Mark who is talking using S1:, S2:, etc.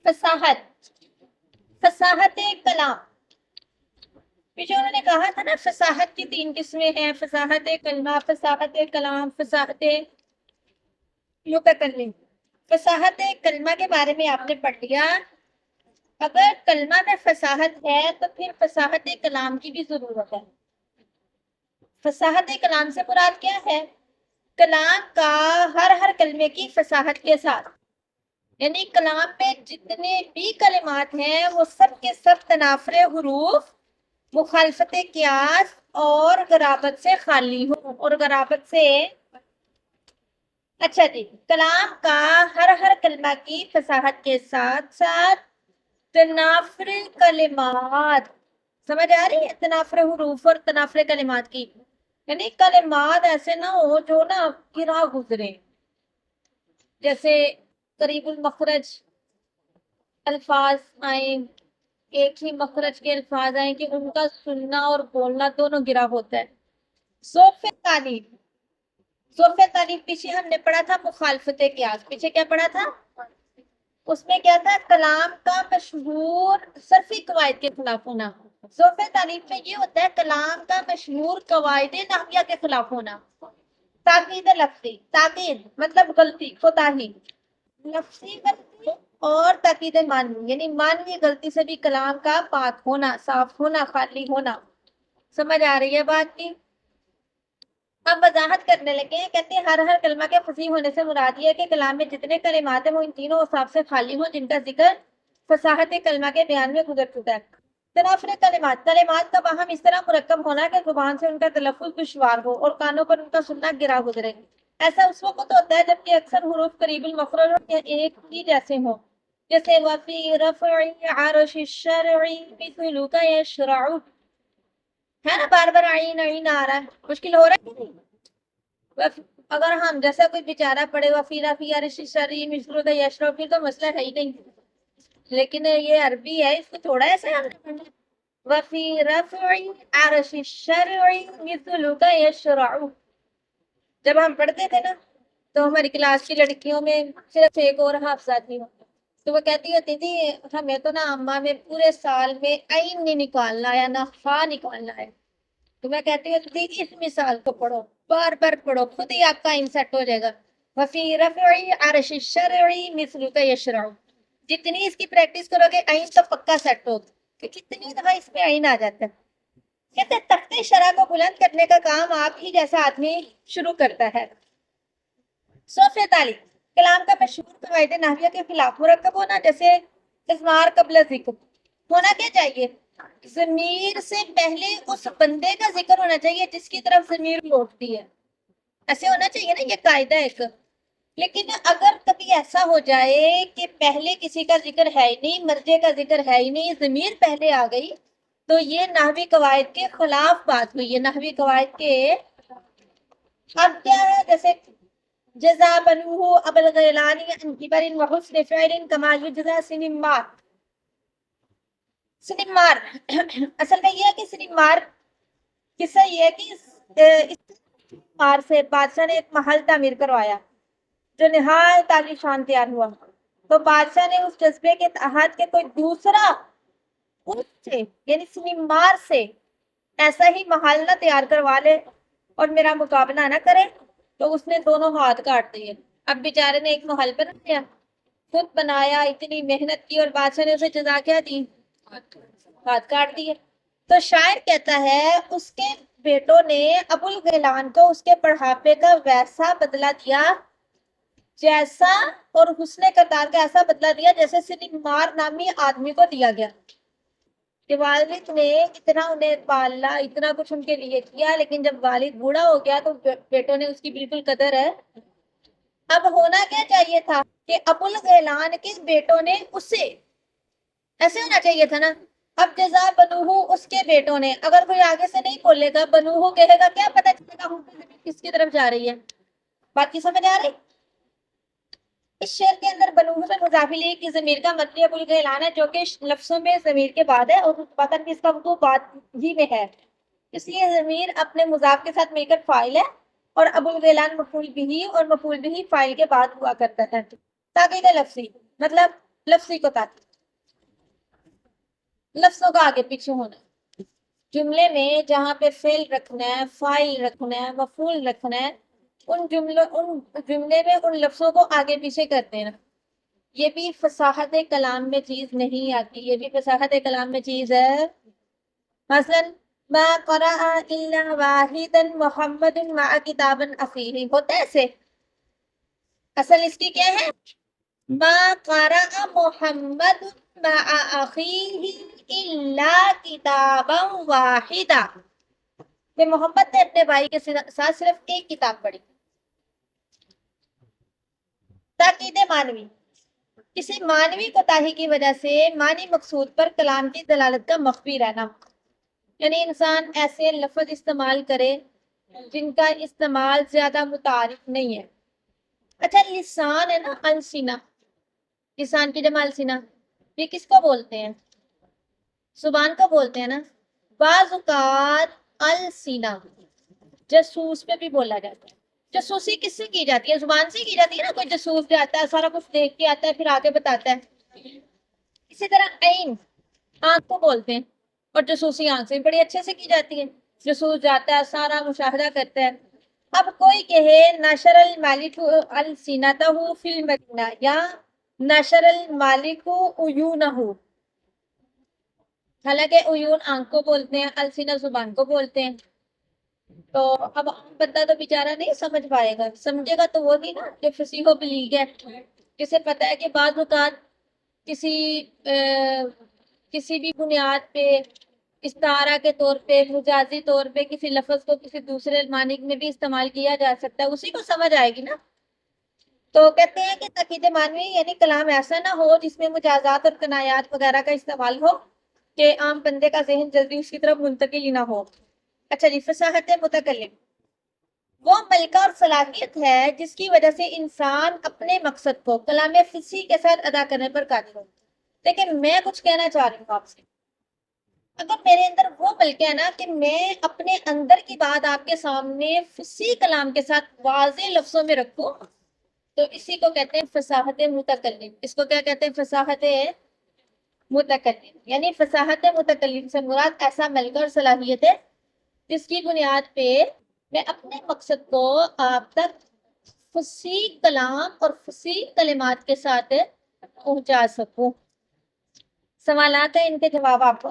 S1: فصاحت، فصاحت کلام، پیچھے انہوں نے کہا تھا نا فصاحت کی 3 قسمیں ہیں، فصاحت کلمہ، فصاحت کلام، فصاحت متکلم۔ فصاحت کلمہ کے بارے میں آپ نے پڑھ لیا، اگر کلمہ میں فصاحت ہے تو پھر فصاحت کلام کی بھی ضرورت ہے۔ فصاحت کلام سے مراد کیا ہے؟ کلام کا ہر کلمے کی فصاحت کے ساتھ، یعنی کلام میں جتنے بھی کلمات ہیں وہ سب کے سب تنافر حروف، مخالفت قیاس اور غرابت سے خالی ہوں، اور غرابت سے، اچھا جی، کلام کا ہر کلمہ کی فصاحت کے ساتھ ساتھ تنافر کلمات، سمجھ آ رہی ہے؟ تنافر حروف اور تنافر کلمات کی، یعنی کلمات ایسے نہ ہو جو نا گرا گزرے، جیسے قریب المخرج الفاظ آئیں، ایک ہی مخرج کے الفاظ آئیں کہ ان کا سننا اور بولنا دونوں گرا ہوتا ہے۔ ضعف تعلیم، ضعف تعلیم پیچھے ہم نے پڑھا تھا مخالفت قیاس، پیچھے کیا پڑھا تھا؟ اس میں کیا تھا؟ کلام کا مشہور صرفی قواعد کے خلاف ہونا۔ ضعف تعلیم میں یہ ہوتا ہے کلام کا مشہور قواعد نحویہ کے خلاف ہونا۔ تاکید لفظی، تاکید مطلب غلطی، کوتاہی، لفظی غلطی اور تاکید معنوی، یعنی معنوی غلطی سے بھی کلام کا پاک ہونا، صاف ہونا، خالی ہونا۔ سمجھ آ رہی ہے بات کی؟ اب وضاحت کرنے لگے ہیں، کہتے ہیں ہر کلمہ کے فصیح ہونے سے مراد یہ ہے کہ کلام میں جتنے کلمات ہیں وہ ان تینوں اوصاف سے خالی ہوں جن کا ذکر فصاحت کلمہ کے بیان میں گزر چکا ہے۔ تنافر کلمات، کلمات کا باہم اس طرح مرکب ہونا کہ زبان سے ان کا تلفظ دشوار ہو اور کانوں پر ان کا سننا گرا گزرے۔ ایسا اس وقت ہوتا ہے جبکہ اکثر حروف قریب المخرج یا ایک ہی جیسے ہوں، جیسے وفی رفع عرش الشرع مثل کا یشرع، ہے نا؟ بار بار عین عین آ رہا ہے، مشکل ہو رہا ہے کہ نہیں؟ اگر ہم جیسا کوئی بیچارہ پڑے وفی رفع عرش الشرع مثل کا یشرع، پھر تو مسئلہ ہے ہی نہیں، لیکن یہ عربی ہے، اس کو تھوڑا ایسے ہم نے پڑھنا ہے۔ وفی رفع عرش الشرع مثل کا یشرع، جب ہم پڑھتے تھے نا تو ہماری کلاس کی لڑکیوں میں صرف ایک اور حافظہ تھی، تو وہ کہتی ہوتی تھی ہمیں تو نا اماں میں پورے سال میں عین نہیں نکالنا ہے نہ فا نکالنا ہے، تو میں کہتی ہوں دیدی اس مثال کو پڑھو، بار بار پڑھو، خود ہی آپ کا عین سیٹ ہو جائے گا۔ وفی رفع عرش الشرع مثل کا یشرع، جتنی اس کی پریکٹس کرو گے عین تو پکا سیٹ ہوگا، کہ کتنی دفعہ اس میں عین آ جاتا ہے۔ کہتے ہیں تخت شرع کو بلند کرنے کا کام آپ ہی جیسا آدمی شروع کرتا ہے۔ ضعف تعلیم، کلام کا مشہور قواعد نحویہ کے خلاف مرکب ہونا، جیسے اضمار قبل ذکر، ہونا کیا چاہیے؟ ضمیر سے پہلے اس بندے کا ذکر ہونا چاہیے جس کی طرف ضمیر لوٹتی ہے، ایسے ہونا چاہیے نا، یہ قاعدہ ہے ایک۔ لیکن اگر کبھی ایسا ہو جائے کہ پہلے کسی کا ذکر ہے ہی نہیں، مرجع کا ذکر ہے ہی نہیں، ضمیر پہلے آ گئی، تو یہ نحوی قواعد کے خلاف بات ہوئی ہے، نحوی قواعد کے۔ اب کیا ہے؟ جیسے جزا بنوہ ابو الغیلان عن کبر وحسن فعل کما یجزا سنمار، سنمار اصل میں یہ ہے کہ سنمار قصہ یہ ہے کہ اس مار سے بادشاہ نے ایک محل تعمیر کروایا جو نہایت عالی شان تیار ہوا، تو بادشاہ نے اس جذبے کے تحت کہ کوئی دوسرا اس سے یعنی سنمار سے ایسا ہی محل نہ تیار کروا لے اور میرا مقابلہ نہ کرے، تو اس نے دونوں ہاتھ کاٹ دیے۔ اب بیچارے نے ایک محل بنایا، خود بنایا، اتنی محنت کی، اور بادشاہ نے اسے جزا کیا دی؟ ہاتھ کاٹ دیے۔ تو شاعر کہتا ہے اس کے بیٹوں نے ابو الغیلان کو اس کے بڑھاپے کا ویسا بدلہ دیا جیسا، اور حسن کردار کا ایسا بدلہ دیا جیسے سنمار نامی آدمی کو دیا گیا، کہ والد نے اتنا انہیں پالا، اتنا کچھ ان کے لیے کیا، لیکن جب والد بوڑھا ہو گیا تو بیٹوں نے اس کی بالکل قدر ہے۔ اب ہونا کیا چاہیے تھا کہ ابو الغیلان کے بیٹوں نے اسے، ایسے ہونا چاہیے تھا نا۔ اب جزا بنوہ اس کے بیٹوں نے، اگر کوئی آگے سے نہیں بولے گا بنوہ کہے گا، کیا پتا چلے گا کس کی طرف جا رہی ہے؟ بات کی سمجھ آ رہی؟ اس شعر کے اندر بنوہ میں مضاف الیہ کی ضمیر کا مطلب ابو الغیلان ہے، جو کہ لفظوں میں ضمیر کے بعد ہے، اور وطن بھی اس کا وقوع بعد ہی میں ہے، اس لیے ضمیر اپنے مضاف کے ساتھ مل کر فاعل ہے، اور ابو الغیلان مفعول بھی اور مفعول بھی فاعل کے بعد ہوا کرتا ہے۔ تاکید لفظی مطلب لفظی کو تعطیل، لفظوں کا آگے پیچھے ہونا، جملے میں جہاں پہ فعل رکھنا ہے، فاعل رکھنا ہے، مفعول رکھنا ہے، ان جملے میں ان لفظوں کو آگے پیچھے کر دینا. یہ بھی فصاحت کلام میں چیز نہیں آتی، یہ بھی فصاحت کلام میں چیز ہے. مثلا ما قرأ الا واحدا محمد مع کتاب اخیہ، ہوتا ہے ایسے. اصل اس کی کیا ہے؟ ما قرأ محمد مع اخیہ الا کتابا واحدا، کہ محمد نے اپنے بھائی کے ساتھ صرف ایک کتاب پڑھی. تاکید معنوی، کسی معنوی کوتاہی کی وجہ سے معنی مقصود پر کلام کی دلالت کا مخفی رہنا، یعنی انسان ایسے لفظ استعمال کرے جن کا استعمال زیادہ متعارف نہیں ہے. اچھا لسان ہے نا، السینہ، لسان کی جمع السینہ، یہ کس کو بولتے ہیں؟ زبان کو بولتے ہیں نا. بعض اوقات السینہ جاسوس پہ بھی بولا جاتا ہے. جاسوسی کس سے کی جاتی ہے؟ زبان سے کی جاتی ہے نا. کوئی جاسوس جاتا ہے، سارا کچھ دیکھ کے آتا ہے، پھر آگے بتاتا ہے. اسی طرح عین، آنکھ کو بولتے ہیں، اور جاسوسی آنکھ سے بڑی اچھے سے کی جاتی ہے. جاسوس جاتا ہے، سارا مشاہدہ کرتا ہے. اب کوئی کہے نشر المالک السینتہ فی المدینہ، یا نشر المالک عیونہ، حالانکہ عیون آنکھ کو بولتے ہیں، السینہ زبان کو بولتے ہیں. تو اب عام بندہ تو بیچارہ نہیں سمجھ پائے گا، سمجھے گا تو وہ بھی نا جو فصیح و بلیغ ہے، جسے پتہ ہے کہ بعض اوقات کسی بھی بنیاد پہ، استعارہ کے طور پہ، مجازی طور پہ کسی لفظ کو کسی دوسرے معنی میں بھی استعمال کیا جا سکتا ہے، اسی کو سمجھ آئے گی نا. تو کہتے ہیں کہ تاکید معنوی یعنی کلام ایسا نہ ہو جس میں مجازات اور کنایات وغیرہ کا استعمال ہو کہ عام بندے کا ذہن جلدی اس کی طرف منتقل ہی نہ ہو. اچھا جی، فصاحت متکلم وہ ملکہ اور صلاحیت ہے جس کی وجہ سے انسان اپنے مقصد کو کلام فصیح کے ساتھ ادا کرنے پر قادر ہو. لیکن میں کچھ کہنا چاہ رہی ہوں آپ سے، اگر میرے اندر وہ ملکہ ہے نا کہ میں اپنے اندر کی بات آپ کے سامنے فصیح کلام کے ساتھ واضح لفظوں میں رکھوں، تو اسی کو کہتے ہیں فصاحت متکلم. اس کو کیا کہتے ہیں؟ فصاحت متکلم. یعنی فصاحت متکلم سے مراد ایسا ملکہ اور صلاحیت ہے جس کی بنیاد پہ میں اپنے مقصد کو آپ تک فصیح کلام اور فصیح کلمات کے ساتھ پہنچا سکوں. سوالات ہیں، ان کے جواب آپ کو